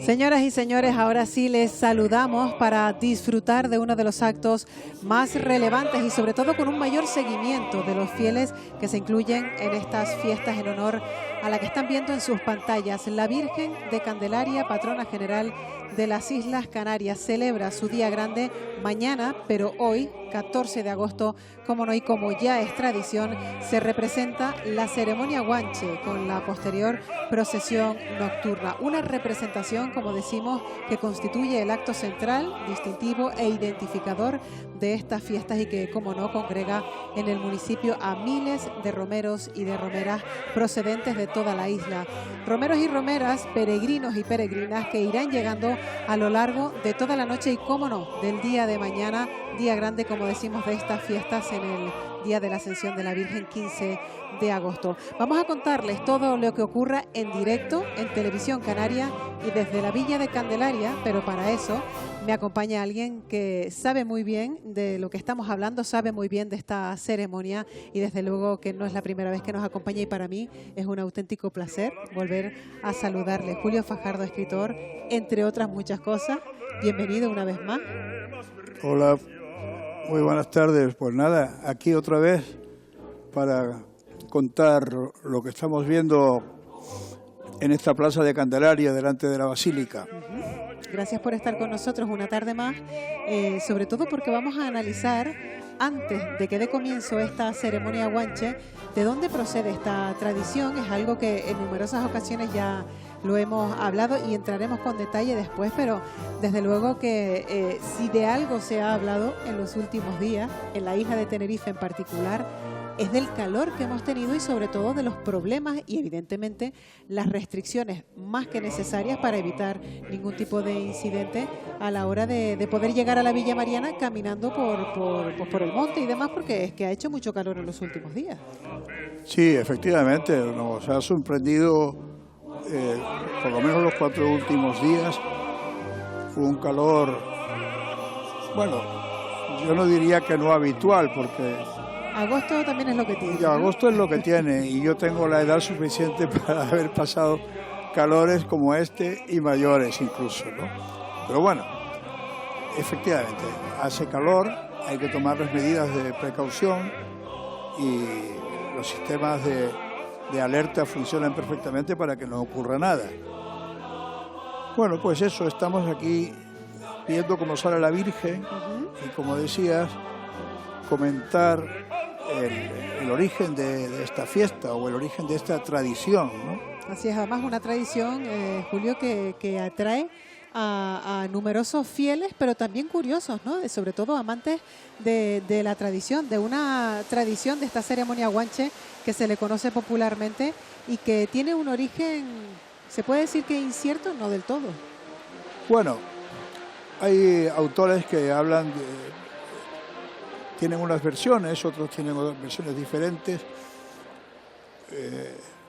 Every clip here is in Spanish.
Señoras y señores, ahora sí les saludamos para disfrutar de uno de los actos más relevantes y sobre todo con un mayor seguimiento de los fieles que se incluyen en estas fiestas en honor a la que están viendo en sus pantallas. La Virgen de Candelaria, patrona general de las Islas Canarias, celebra su día grande mañana, pero hoy, 14 de agosto, como no y como ya es tradición, se representa la ceremonia guanche con la posterior procesión nocturna. Una representación, como decimos, que constituye el acto central, distintivo e identificador de estas fiestas y que, como no, congrega en el municipio a miles de romeros y de romeras procedentes de toda la isla. Romeros y romeras, peregrinos y peregrinas que irán llegando a lo largo de toda la noche y, como no, del día de mañana, día grande, como decimos, de estas fiestas en el Día de la Ascensión de la Virgen, 15 de agosto. Vamos a contarles todo lo que ocurra en directo en Televisión Canaria y desde la Villa de Candelaria, pero para eso me acompaña alguien que sabe muy bien de lo que estamos hablando, sabe muy bien de esta ceremonia y desde luego que no es la primera vez que nos acompaña y para mí es un auténtico placer volver a saludarle. Julio Fajardo, escritor, entre otras muchas cosas. Bienvenido una vez más. Hola, muy buenas tardes. Pues nada, aquí otra vez para contar lo que estamos viendo en esta plaza de Candelaria, delante de la Basílica. Gracias por estar con nosotros una tarde más, sobre todo porque vamos a analizar, antes de que dé comienzo esta ceremonia guanche, de dónde procede esta tradición. Es algo que en numerosas ocasiones ya lo hemos hablado y entraremos con detalle después, pero desde luego que si de algo se ha hablado en los últimos días, en la isla de Tenerife en particular, es del calor que hemos tenido y sobre todo de los problemas y evidentemente las restricciones más que necesarias para evitar ningún tipo de incidente a la hora de poder llegar a la Villa Mariana caminando por el monte y demás, porque es que ha hecho mucho calor en los últimos días. Sí, efectivamente, nos ha sorprendido por lo menos los 4 últimos días un calor, bueno, yo no diría que no habitual, porque agosto también es lo que tiene. Agosto es lo que tiene y yo tengo la edad suficiente para haber pasado calores como este y mayores incluso, ¿no? Pero bueno, efectivamente, hace calor, hay que tomar las medidas de precaución y los sistemas de alerta funcionan perfectamente para que no ocurra nada. Bueno, pues eso, estamos aquí viendo cómo sale la Virgen y, como decías, comentar el origen de esta fiesta o el origen de esta tradición, ¿no? Así es, además una tradición, Julio, que atrae a numerosos fieles, pero también curiosos, ¿no? Sobre todo amantes de la tradición, de una tradición de esta ceremonia guanche que se le conoce popularmente y que tiene un origen, ¿se puede decir que incierto? No del todo. Bueno, hay autores que hablan tienen unas versiones, otros tienen otras versiones diferentes,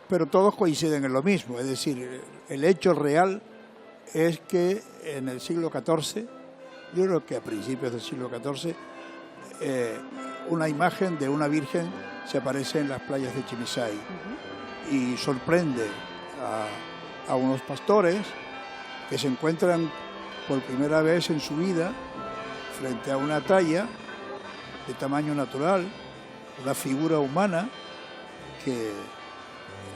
pero todos coinciden en lo mismo. Es decir, el hecho real es que en el siglo XIV, yo creo que a principios del siglo XIV, una imagen de una virgen se aparece en las playas de Chimisay y sorprende a unos pastores que se encuentran por primera vez en su vida frente a una talla de tamaño natural, una figura humana que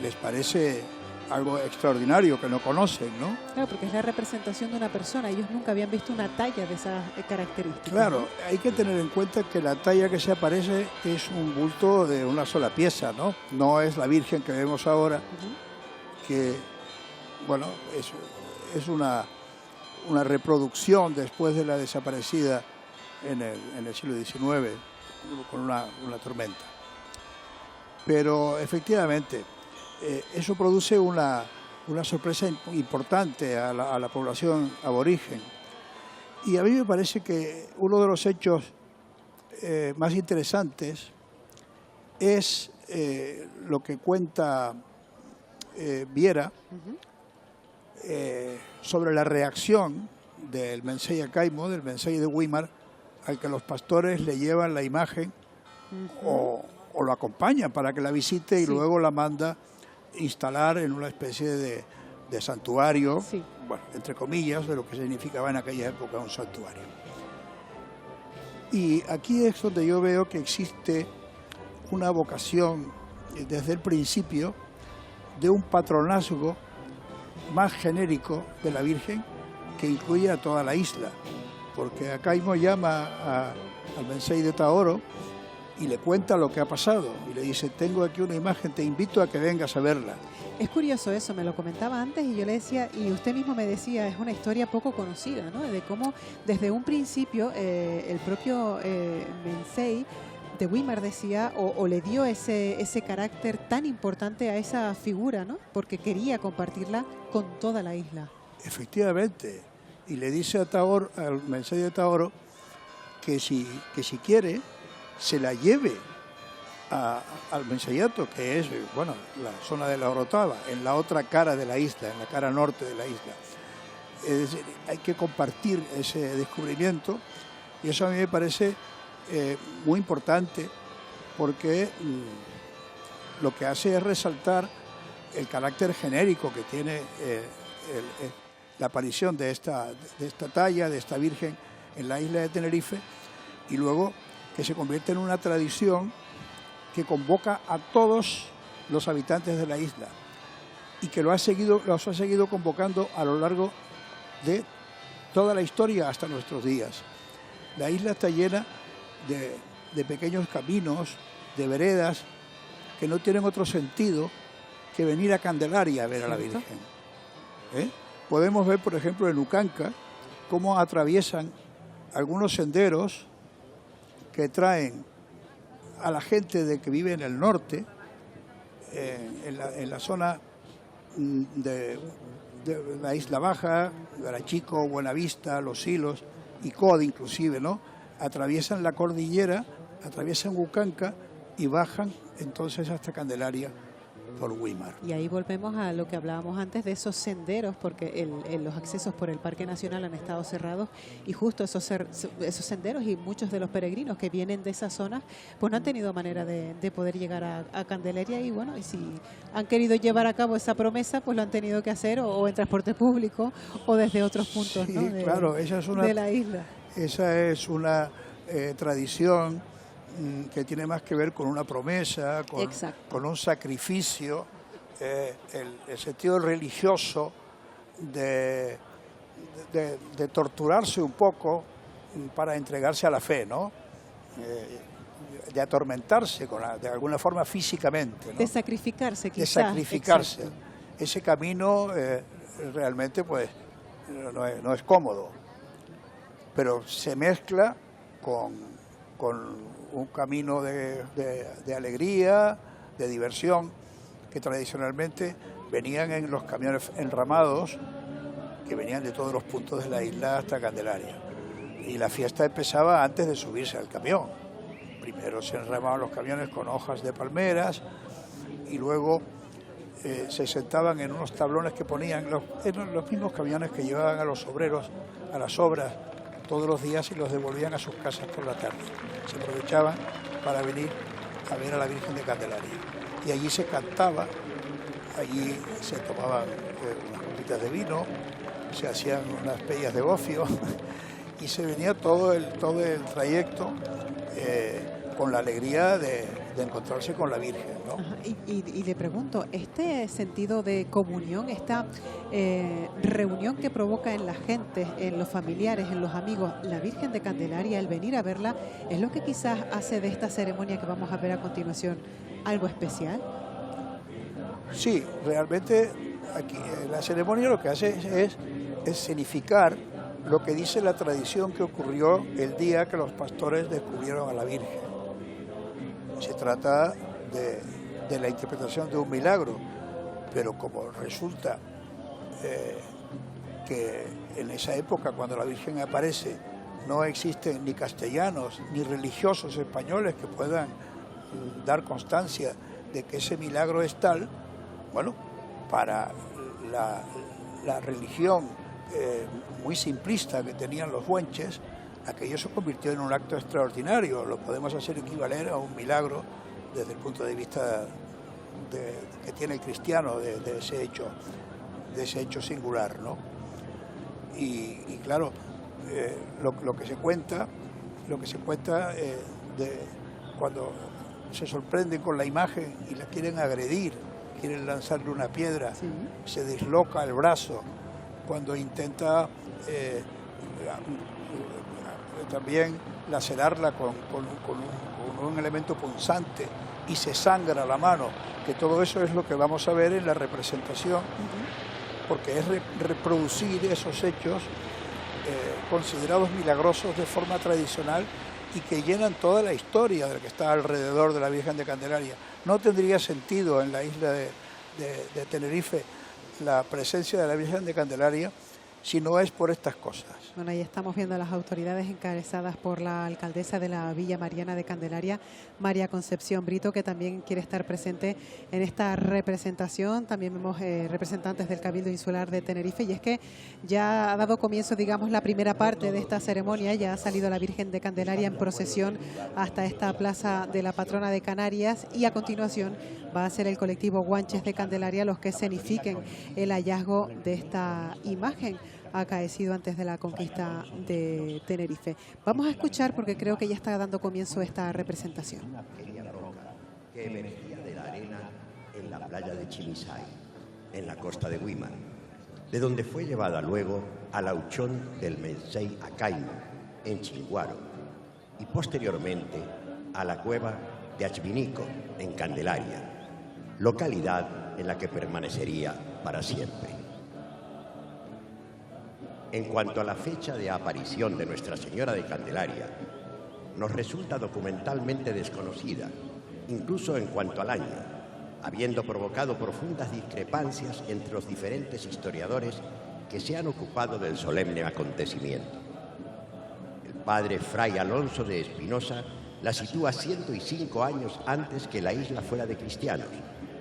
les parece algo extraordinario, que no conocen, ¿no? Claro, porque es la representación de una persona. Ellos nunca habían visto una talla de esas características. Claro, hay que tener en cuenta que la talla que se aparece es un bulto de una sola pieza, ¿no? No es la Virgen que vemos ahora, que, bueno, es una reproducción después de la desaparecida en el siglo XIX con una tormenta. Pero efectivamente eso produce una sorpresa importante a la población aborigen, y a mí me parece que uno de los hechos más interesantes es lo que cuenta Viera sobre la reacción del Mensei Acaimo, del Mensei de Güímar, al que los pastores le llevan la imagen o lo acompañan para que la visite y luego la manda instalar en una especie de santuario, Sí. bueno, entre comillas, de lo que significaba en aquella época un santuario. Y aquí es donde yo veo que existe una vocación desde el principio de un patronazgo más genérico de la Virgen que incluye a toda la isla, porque acá mismo llama al Mensei de Taoro y le cuenta lo que ha pasado y le dice: tengo aquí una imagen, te invito a que vengas a verla. Es curioso eso, me lo comentaba antes y yo le decía, y usted mismo me decía, es una historia poco conocida, ¿no? De cómo desde un principio el propio Mensei de Weimar decía, o le dio ese carácter tan importante a esa figura, ¿no? Porque quería compartirla con toda la isla. Efectivamente, y le dice a Taoro, al Mensei de Taoro, que si quiere, se la lleve al Menseyato, que es, bueno, la zona de la Orotava, en la otra cara de la isla, en la cara norte de la isla. Es decir, hay que compartir ese descubrimiento, y eso a mí me parece muy importante, porque lo que hace es resaltar el carácter genérico que tiene la aparición de esta talla, de esta Virgen en la isla de Tenerife, y luego que se convierte en una tradición que convoca a todos los habitantes de la isla y que los ha seguido convocando a lo largo de toda la historia hasta nuestros días. La isla está llena de pequeños caminos, de veredas, que no tienen otro sentido que venir a Candelaria a ver a la Virgen. Podemos ver, por ejemplo, en Ucanca, cómo atraviesan algunos senderos que traen a la gente que vive en el norte, en la zona de la Isla Baja, Garachico, Buenavista, Los Silos y Cod inclusive, ¿no? Atraviesan la cordillera, atraviesan Ucanca y bajan entonces hasta Candelaria por Weimar. Y ahí volvemos a lo que hablábamos antes de esos senderos, porque los accesos por el Parque Nacional han estado cerrados y justo esos senderos y muchos de los peregrinos que vienen de esa zona pues no han tenido manera de poder llegar a Candelaria, y bueno, y si han querido llevar a cabo esa promesa pues lo han tenido que hacer o en transporte público o desde otros puntos, sí, ¿no? Claro, de la isla. Esa es una tradición que tiene más que ver con una promesa, con un sacrificio, el sentido religioso de torturarse un poco para entregarse a la fe, ¿no? De atormentarse de alguna forma físicamente, ¿no? De sacrificarse, quizás. De sacrificarse. Exacto. Ese camino realmente pues no es cómodo, pero se mezcla con un camino de alegría, de diversión, que tradicionalmente venían en los camiones enramados, que venían de todos los puntos de la isla hasta Candelaria. Y la fiesta empezaba antes de subirse al camión. Primero se enramaban los camiones con hojas de palmeras y luego se sentaban en unos tablones que ponían eran los mismos camiones que llevaban a los obreros a las obras todos los días y los devolvían a sus casas por la tarde. Se aprovechaban para venir a ver a la Virgen de Candelaria. Y allí se cantaba, allí se tomaban unas copitas de vino, se hacían unas pellas de gofio y se venía todo el trayecto con la alegría de encontrarse con la Virgen, ¿no? Y le pregunto, este sentido de comunión, esta reunión que provoca en la gente, en los familiares, en los amigos, la Virgen de Candelaria, el venir a verla, ¿es lo que quizás hace de esta ceremonia que vamos a ver a continuación algo especial? Sí, realmente aquí la ceremonia lo que hace es escenificar lo que dice la tradición que ocurrió el día que los pastores descubrieron a la Virgen. Se trata de la interpretación de un milagro, pero como resulta que en esa época, cuando la Virgen aparece, no existen ni castellanos ni religiosos españoles que puedan dar constancia de que ese milagro es tal, bueno, para la religión muy simplista que tenían los huenches, aquello se convirtió en un acto extraordinario. Lo podemos hacer equivaler a un milagro desde el punto de vista que tiene el cristiano de ese hecho. ese hecho singular, ¿no? Y claro, lo que se cuenta de cuando se sorprenden con la imagen y la quieren agredir, quieren lanzarle una piedra, Sí. se disloca el brazo, cuando intenta también lacerarla con un elemento punzante y se sangra la mano, que todo eso es lo que vamos a ver en la representación, porque es reproducir esos hechos considerados milagrosos de forma tradicional y que llenan toda la historia del que está alrededor de la Virgen de Candelaria. No tendría sentido en la isla de Tenerife la presencia de la Virgen de Candelaria si no es por estas cosas. Bueno, ahí estamos viendo a las autoridades encabezadas por la alcaldesa de la Villa Mariana de Candelaria, María Concepción Brito, que también quiere estar presente en esta representación. También vemos representantes del Cabildo Insular de Tenerife, y es que ya ha dado comienzo, digamos, la primera parte de esta ceremonia. Ya ha salido la Virgen de Candelaria en procesión hasta esta plaza de la patrona de Canarias, y a continuación va a ser el colectivo Guanches de Candelaria los que escenifiquen el hallazgo de esta imagen acaecido antes de la conquista de Tenerife. Vamos a escuchar, porque creo que ya está dando comienzo esta representación. Una pequeña roca que emergía de la arena en la playa de Chimisay, en la costa de Güímar, de donde fue llevada luego al auchón del Mensei Acaimo, en Chinguaro, y posteriormente a la cueva de Achvinico, en Candelaria, localidad en la que permanecería para siempre. En cuanto a la fecha de aparición de Nuestra Señora de Candelaria, nos resulta documentalmente desconocida, incluso en cuanto al año, habiendo provocado profundas discrepancias entre los diferentes historiadores que se han ocupado del solemne acontecimiento. El padre Fray Alonso de Espinosa la sitúa 105 años antes que la isla fuera de cristianos,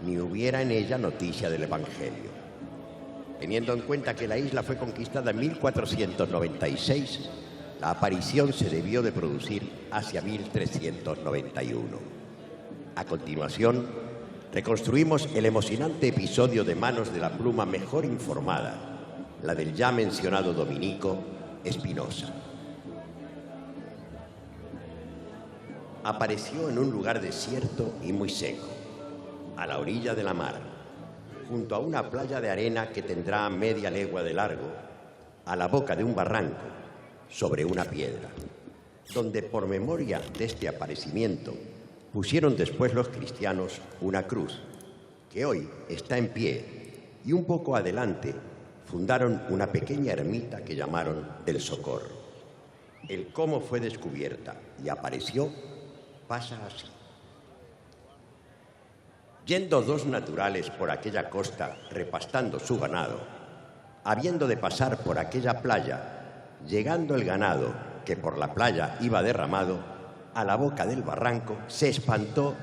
ni hubiera en ella noticia del Evangelio. Teniendo en cuenta que la isla fue conquistada en 1496, la aparición se debió de producir hacia 1391. A continuación, reconstruimos el emocionante episodio de manos de la pluma mejor informada, la del ya mencionado dominico Espinosa. Apareció en un lugar desierto y muy seco, a la orilla de la mar, junto a una playa de arena que tendrá media legua de largo, a la boca de un barranco, sobre una piedra, donde por memoria de este aparecimiento pusieron después los cristianos una cruz, que hoy está en pie, y un poco adelante fundaron una pequeña ermita que llamaron del Socorro. El cómo fue descubierta y apareció pasa así. Yendo dos naturales por aquella costa repastando su ganado, habiendo de pasar por aquella playa, llegando el ganado, que por la playa iba derramado, a la boca del barranco, se espantó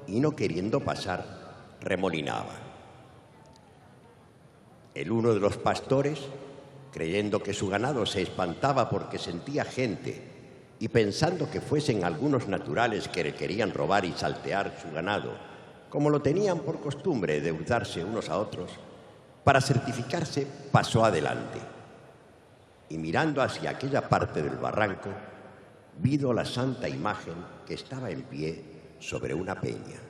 y no queriendo pasar, remolinaba. El uno de los pastores, creyendo que su ganado se espantaba porque sentía gente y pensando que fuesen algunos naturales que le querían robar y saltear su ganado, como lo tenían por costumbre de hurtarse unos a otros, para certificarse pasó adelante y mirando hacia aquella parte del barranco, vido la santa imagen que estaba en pie sobre una peña.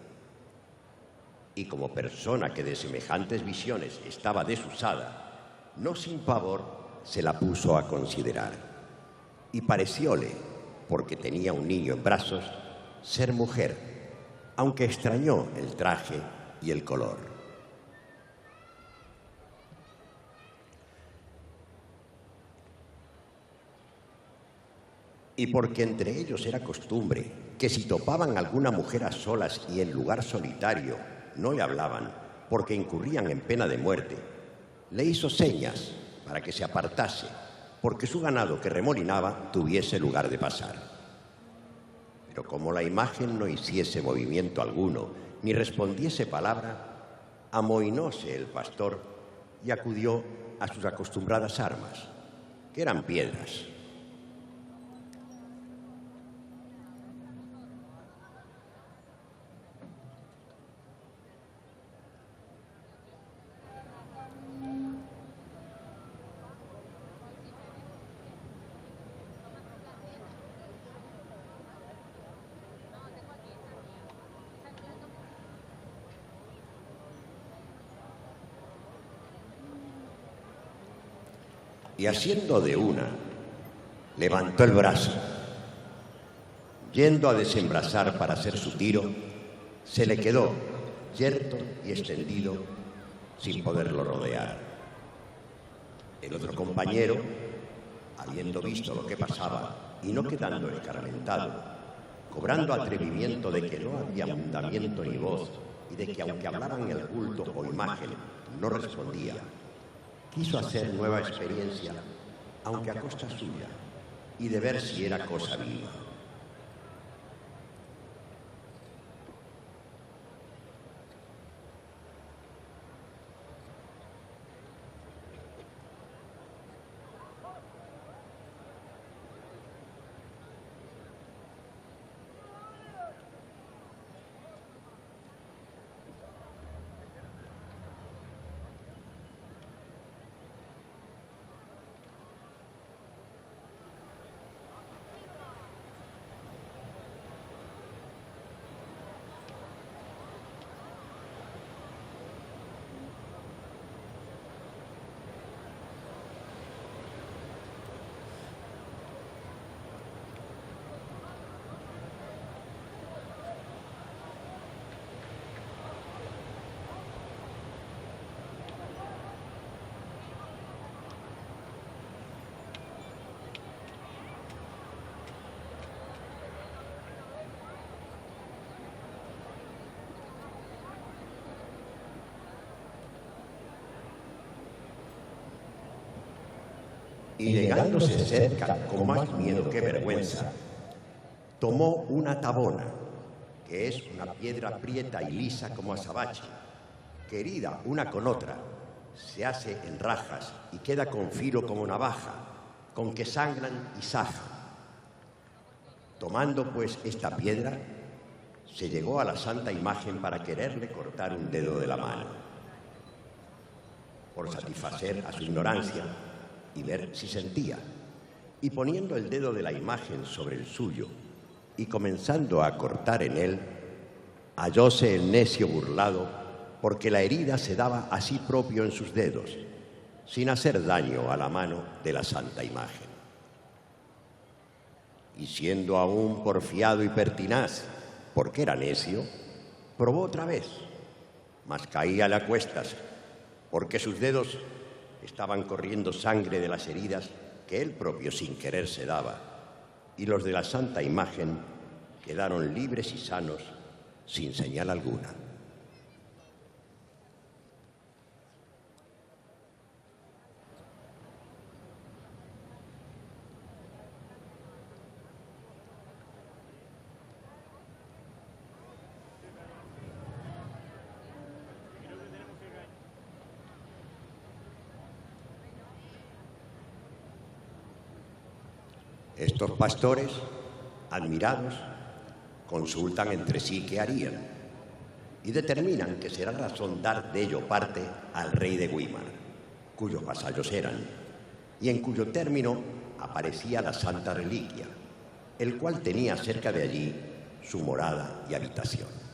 Y como persona que de semejantes visiones estaba desusada, no sin pavor se la puso a considerar. Y parecióle, porque tenía un niño en brazos, ser mujer, aunque extrañó el traje y el color. Y porque entre ellos era costumbre que si topaban alguna mujer a solas y en lugar solitario no le hablaban porque incurrían en pena de muerte, le hizo señas para que se apartase, porque su ganado que remolinaba tuviese lugar de pasar. Pero como la imagen no hiciese movimiento alguno, ni respondiese palabra, amoinóse el pastor y acudió a sus acostumbradas armas, que eran piedras. y haciendo de una, levantó el brazo. Yendo a desembrazar para hacer su tiro, se le quedó yerto y extendido sin poderlo rodear. El otro compañero, habiendo visto lo que pasaba y no quedando escarmentado, cobrando atrevimiento de que no había mandamiento ni voz y de que aunque hablaban el culto o imagen no respondía, quiso hacer nueva experiencia, aunque a costa suya, y de ver si era cosa viva. Y llegándose cerca con más miedo que vergüenza, tomó una tabona, que es una piedra prieta y lisa como azabache, que herida una con otra, se hace en rajas y queda con filo como navaja, con que sangran y zajan. Tomando pues esta piedra, se llegó a la santa imagen para quererle cortar un dedo de la mano. Por satisfacer a su ignorancia y ver si sentía, y poniendo el dedo de la imagen sobre el suyo y comenzando a cortar en él, hallóse el necio burlado porque la herida se daba a sí propio en sus dedos, sin hacer daño a la mano de la santa imagen. Y siendo aún porfiado y pertinaz, porque era necio, probó otra vez, mas caíale a cuestas, porque sus dedos estaban corriendo sangre de las heridas que él propio sin querer se daba, y los de la santa imagen quedaron libres y sanos sin señal alguna. Estos pastores, admirados, consultan entre sí qué harían y determinan que será razón dar de ello parte al rey de Weimar, cuyos vasallos eran, y en cuyo término aparecía la santa reliquia, el cual tenía cerca de allí su morada y habitación.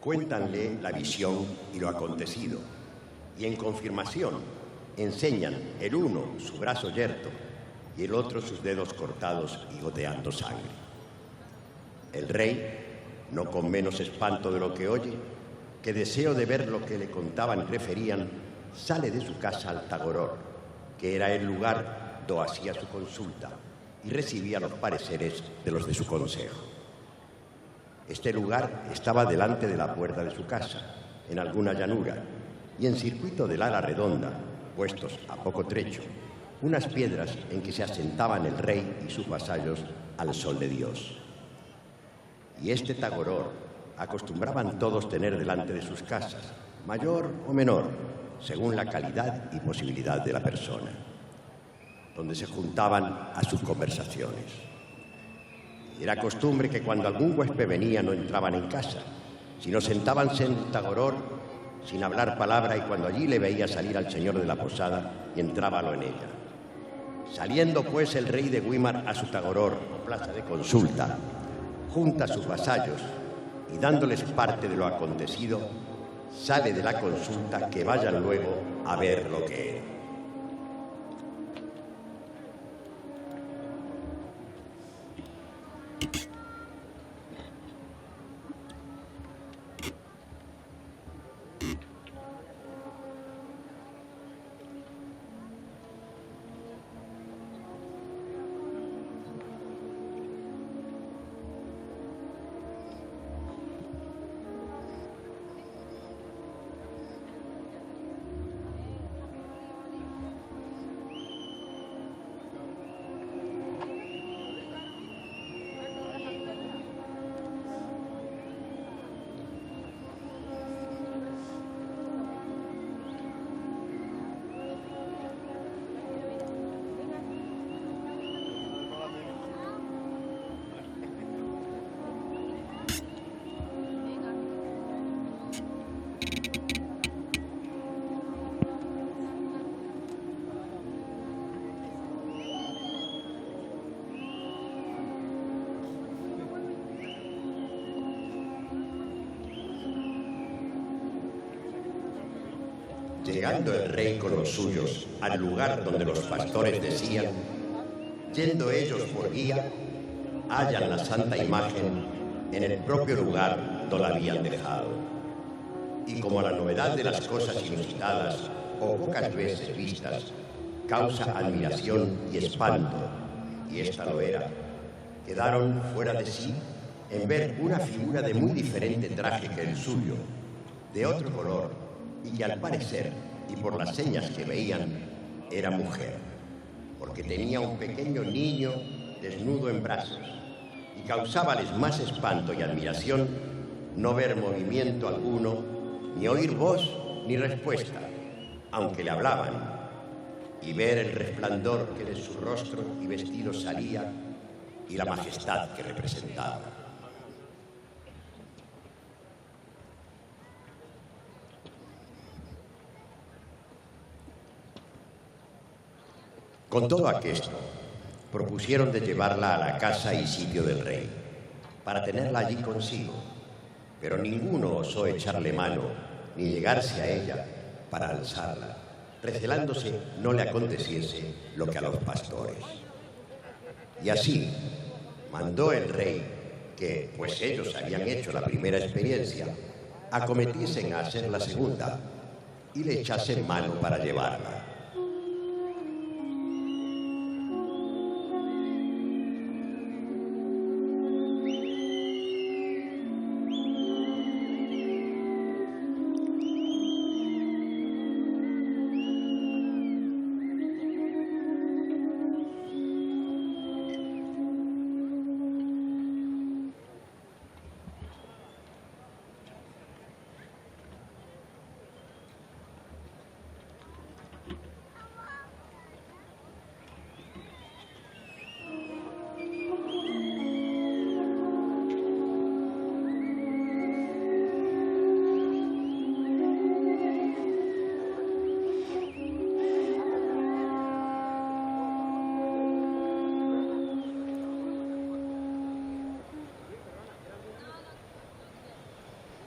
Cuéntanle la visión y lo acontecido, y en confirmación enseñan el uno su brazo yerto y el otro sus dedos cortados y goteando sangre. El rey, no con menos espanto de lo que oye, que deseo de ver lo que le contaban y referían, sale de su casa al Tagoror, que era el lugar do hacía su consulta y recibía los pareceres de los de su consejo. Este lugar estaba delante de la puerta de su casa, en alguna llanura, y en circuito del ala redonda, puestos a poco trecho, unas piedras en que se asentaban el rey y sus vasallos al sol de Dios. Y este tagoror acostumbraban todos tener delante de sus casas, mayor o menor, según la calidad y posibilidad de la persona, donde se juntaban a sus conversaciones. Era costumbre que cuando algún huésped venía no entraban en casa, sino sentábanse en el tagoror sin hablar palabra, y cuando allí le veía salir al señor de la posada y entrábalo en ella. Saliendo pues el rey de Güímar a su tagoror o plaza de consulta, junta a sus vasallos y dándoles parte de lo acontecido, sale de la consulta que vayan luego a ver lo que era. Llegando el rey con los suyos al lugar donde los pastores decían, yendo ellos por guía, hallan la santa imagen en el propio lugar donde la habían dejado. Y como la novedad de las cosas inusitadas o pocas veces vistas causa admiración y espanto, y esta lo era, quedaron fuera de sí en ver una figura de muy diferente traje que el suyo, de otro color, y que al parecer, y por las señas que veían, era mujer, porque tenía un pequeño niño desnudo en brazos, y causábales más espanto y admiración no ver movimiento alguno, ni oír voz ni respuesta, aunque le hablaban, y ver el resplandor que de su rostro y vestido salía, y la majestad que representaba. Con todo aquesto, propusieron de llevarla a la casa y sitio del rey, para tenerla allí consigo, pero ninguno osó echarle mano, ni llegarse a ella para alzarla, recelándose no le aconteciese lo que a los pastores. Y así mandó el rey que, pues ellos habían hecho la primera experiencia, acometiesen a hacer la segunda y le echasen mano para llevarla.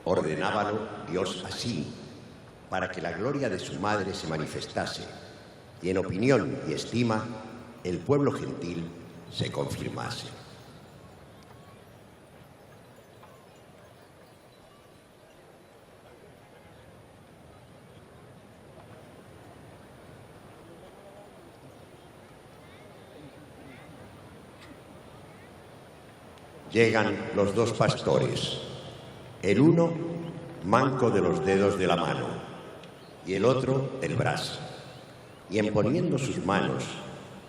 Ordenábalo Dios así, para que la gloria de su madre se manifestase, y en opinión y estima el pueblo gentil se confirmase. Llegan los dos pastores, el uno manco de los dedos de la mano y el otro del brazo, y en poniendo sus manos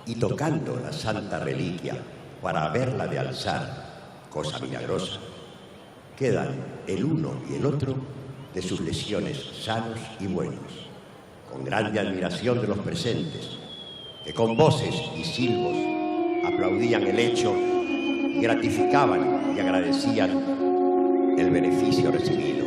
y tocando la santa reliquia para haberla de alzar, cosa milagrosa, quedan el uno y el otro de sus lesiones sanos y buenos, con grande admiración de los presentes, que con voces y silbos aplaudían el hecho y gratificaban y agradecían el beneficio recibido.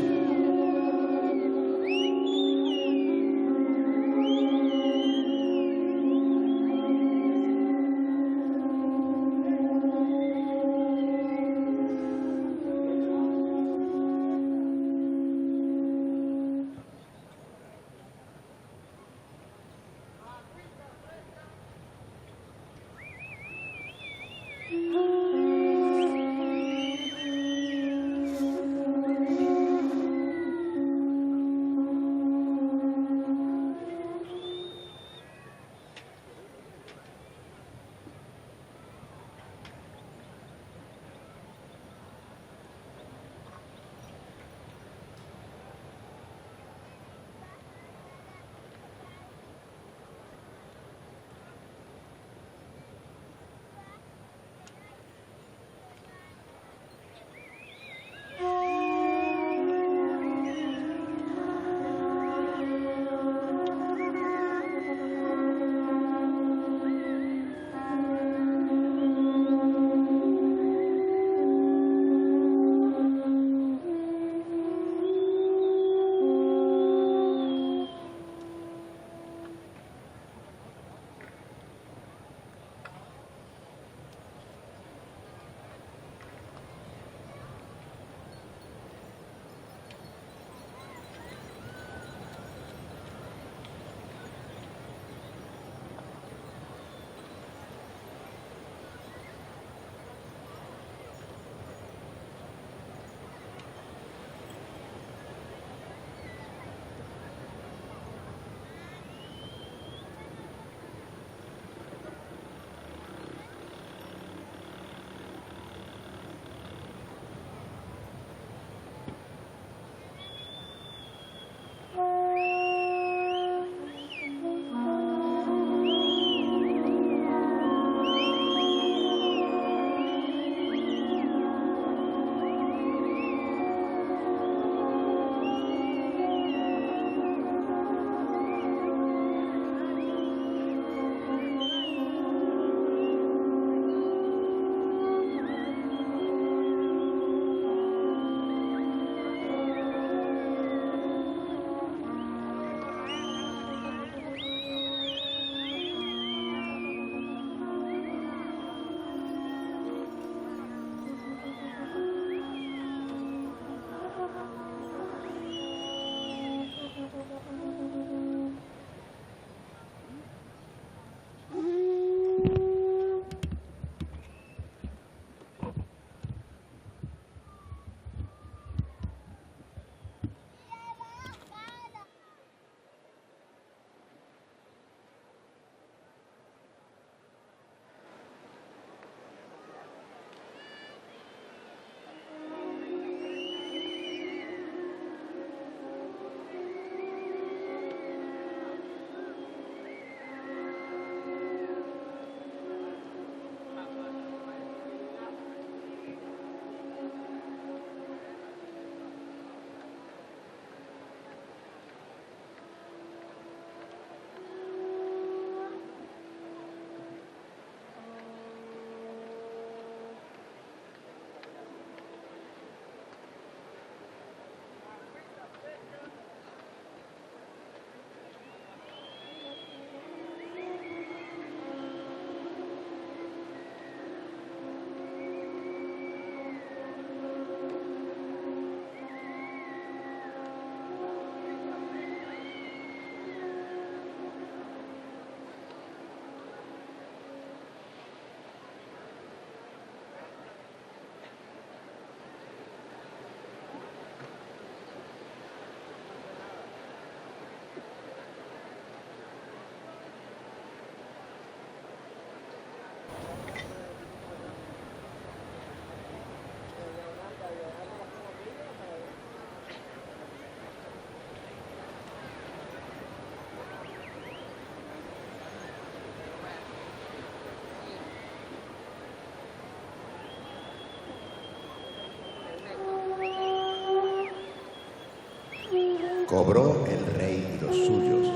Cobró el rey y los suyos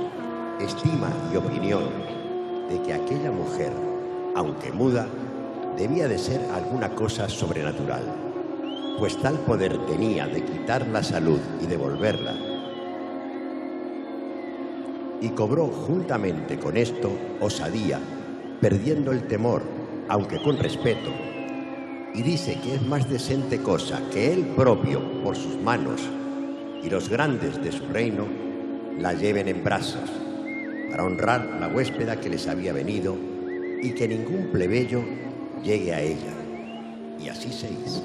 estima y opinión de que aquella mujer, aunque muda, debía de ser alguna cosa sobrenatural, pues tal poder tenía de quitar la salud y devolverla. Y cobró juntamente con esto osadía, perdiendo el temor, aunque con respeto, y dice que es más decente cosa que él propio, por sus manos, y los grandes de su reino, la lleven en brazos, para honrar la huéspeda que les había venido, y que ningún plebeyo llegue a ella. Y así se hizo.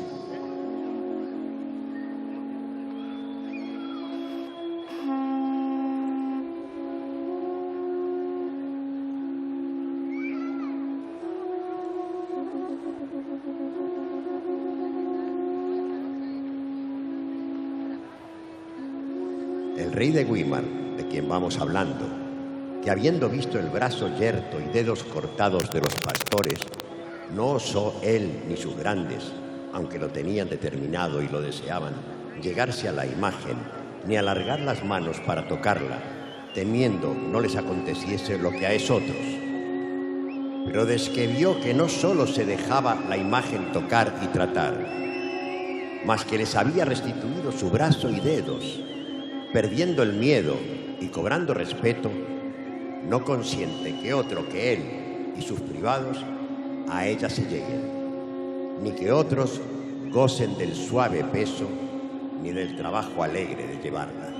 El rey de Weimar, de quien vamos hablando, que habiendo visto el brazo yerto y dedos cortados de los pastores, no osó él ni sus grandes, aunque lo tenían determinado y lo deseaban, llegarse a la imagen, ni alargar las manos para tocarla, temiendo no les aconteciese lo que a esotros. Pero desque vio que no solo se dejaba la imagen tocar y tratar, mas que les había restituido su brazo y dedos, perdiendo el miedo y cobrando respeto, no consiente que otro que él y sus privados a ella se lleguen, ni que otros gocen del suave peso, ni del trabajo alegre de llevarla.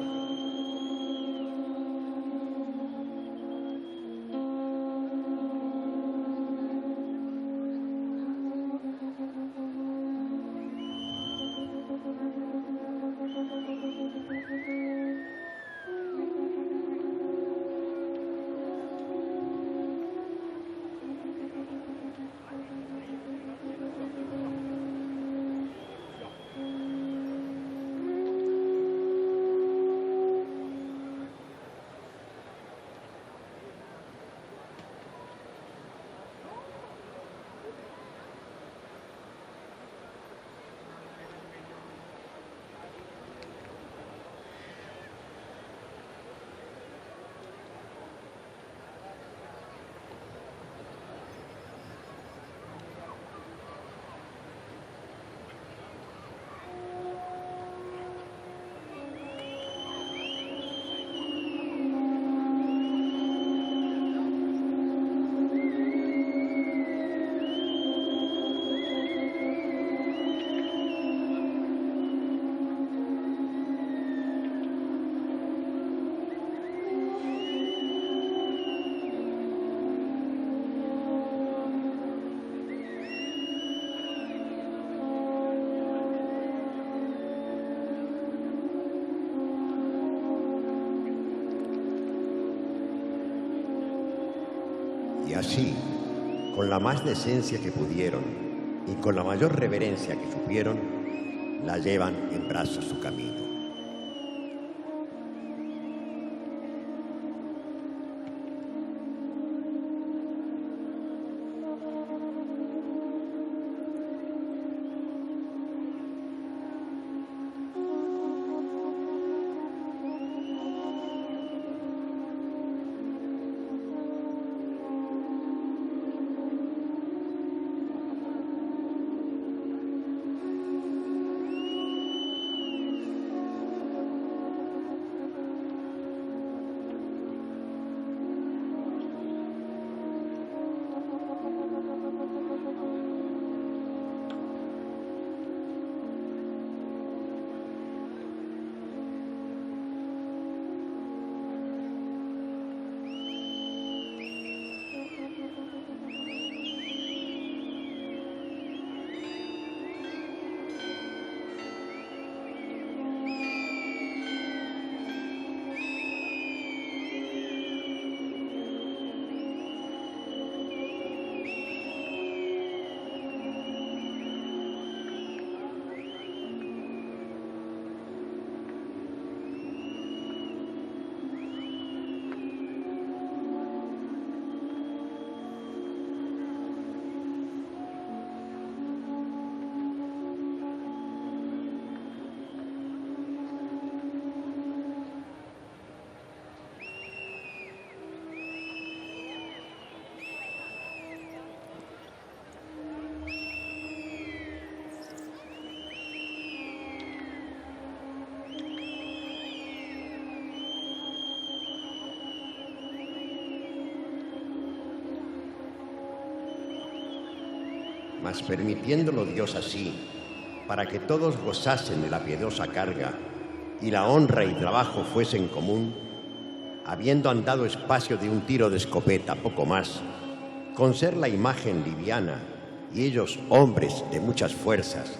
Y así, con la más decencia que pudieron y con la mayor reverencia que supieron, la llevan en brazos su camino. mas permitiéndolo Dios así, para que todos gozasen de la piadosa carga y la honra y trabajo fuesen común, habiendo andado espacio de un tiro de escopeta, poco más, con ser la imagen liviana y ellos hombres de muchas fuerzas,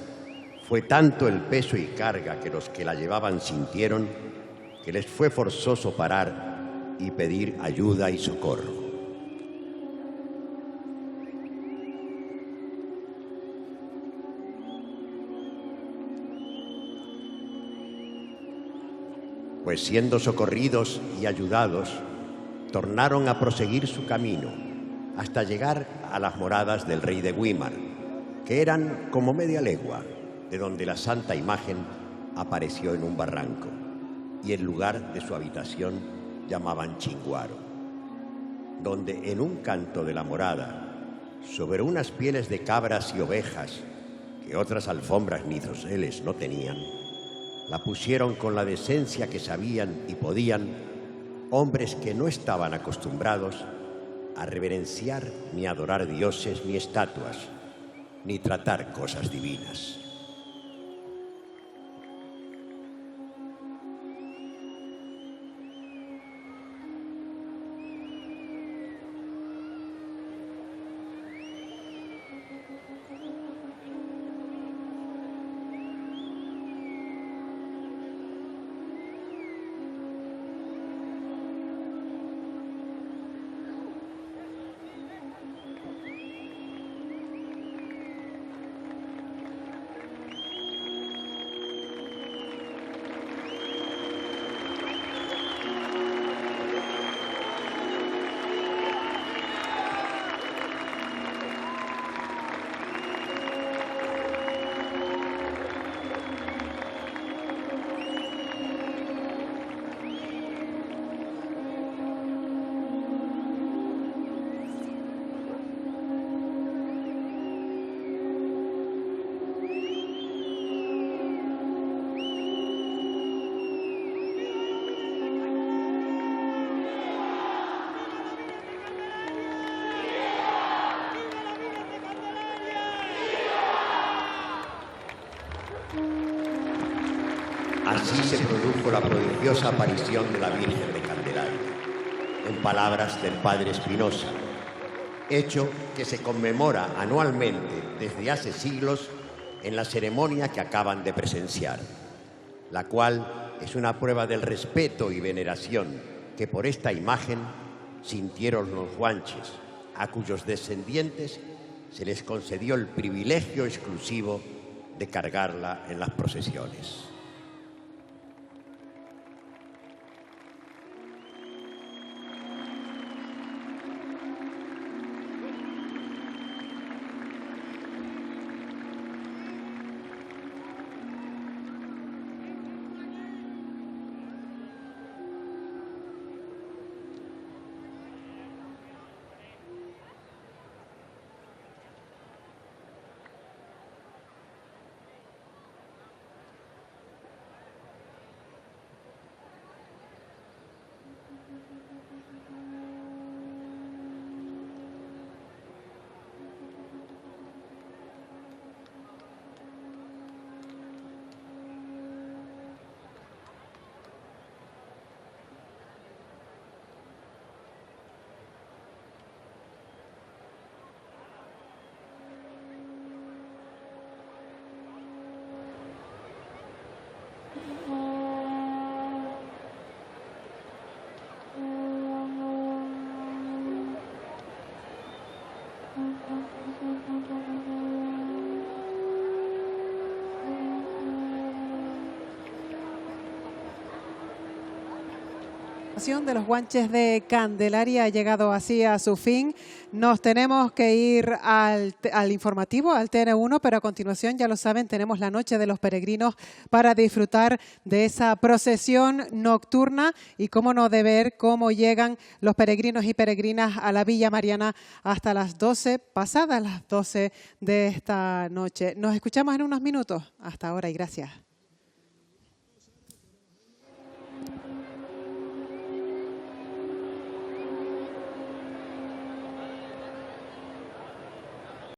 fue tanto el peso y carga que los que la llevaban sintieron, que les fue forzoso parar y pedir ayuda y socorro. Pues siendo socorridos y ayudados, tornaron a proseguir su camino hasta llegar a las moradas del rey de Weimar, que eran como media legua de donde la santa imagen apareció en un barranco, y el lugar de su habitación llamaban Chinguaro, donde en un canto de la morada, sobre unas pieles de cabras y ovejas, que otras alfombras ni doseles no tenían, la pusieron con la decencia que sabían y podían hombres que no estaban acostumbrados a reverenciar ni adorar dioses ni estatuas, ni tratar cosas divinas. Así se produjo la prodigiosa aparición de la Virgen de Candelaria, en palabras del Padre Espinosa, hecho que se conmemora anualmente desde hace siglos en la ceremonia que acaban de presenciar, la cual es una prueba del respeto y veneración que por esta imagen sintieron los guanches, a cuyos descendientes se les concedió el privilegio exclusivo de cargarla en las procesiones. De los guanches de Candelaria ha llegado así a su fin. Nos tenemos que ir al informativo, al TN1, pero a continuación, ya lo saben, tenemos la Noche de los Peregrinos para disfrutar de esa procesión nocturna y cómo no de ver cómo llegan los peregrinos y peregrinas a la Villa Mariana hasta las 12, pasadas las 12 de esta noche. Nos escuchamos en unos minutos. Hasta ahora y gracias.